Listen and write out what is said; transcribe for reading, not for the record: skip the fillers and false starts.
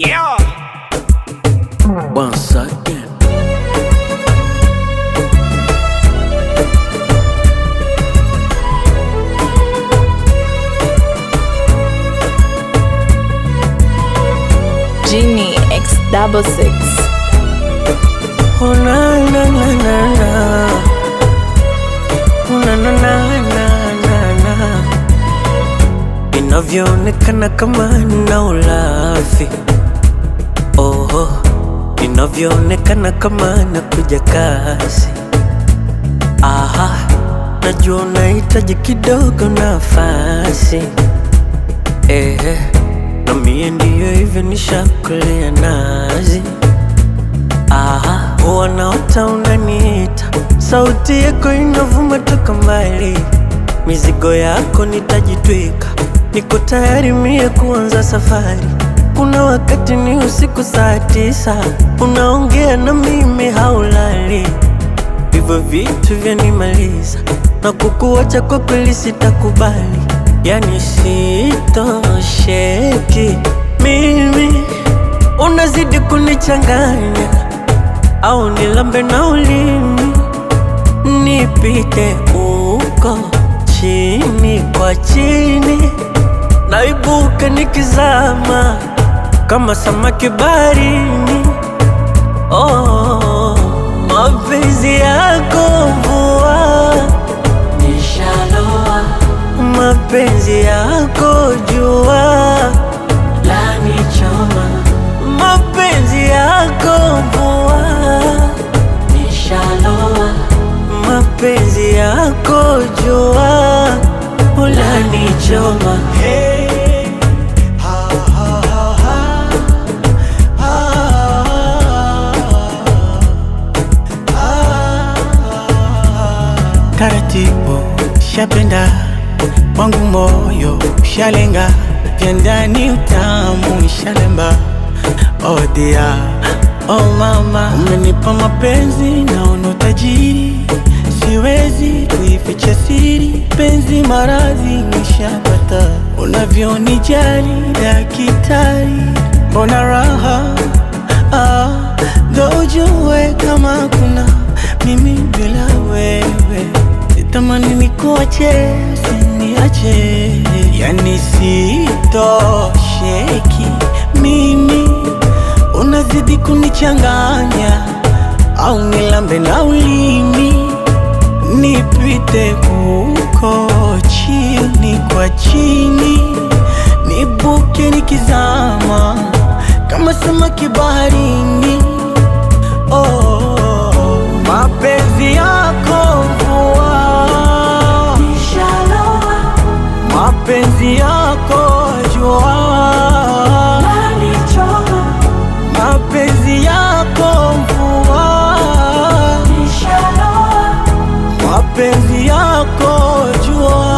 Yeah. Once again. Genie X66. Oh na na na na na. Oh na na na na na na. Inavyoonekana kama nina ulafi. Oh, inavyoonekana kama nakuja kasi. Aha, najua unahitaji kidogo nafasi. Na mie ndiyo hivyo nishakulea nazi. Aha, wanaota unaniita, sauti yako inavuma toka mbali. Mizigo yako nitajitwika, niko tayari mie kuanza safari. Kuna wakati ni usiku saa 9, unaongea na mimi haulali. Hivyo vitu vyanimaliza, na kukuacha kwa kweli sitakubali. Yani sitosheki mimi, unazidi kunichanganya. Au nilambe na ulimi, nipite uko chini kwa chini, naibuka nikizama kama samaki baharini. Oh, mapenzi yako mvua, nishaloa. mapenzi yako jua, lanichoma. mapenzi yako mvua, nishaloa. mapenzi yako jua, ulanichoma. Hey. Ha ha ha ha. Ha ha. Taratibu shapenda, wangu moyo shalenga, vya ndani utamu shalemba. Oh dear, oh mama, umenipa mapenzi naona utajiri, siwezi kuificha siri, penzi maradhi nishapata. Unavyonijali dakitari, mbona raha ndo ujue kama kuna mimi bila wewe. Sitamani nikuache, usiniache, yani sitosheki mimi, unazidi kunichanganya. Au nilambe na ulimi, nipite huko chini kwa chini, nibuke nikizama kama samaki baharini. Oh, mapenzi yako mvua, nishaloa. mapenzi yako jua, lanichoma. mapenzi yako mvua, nishaloa. mapenzi yako jua.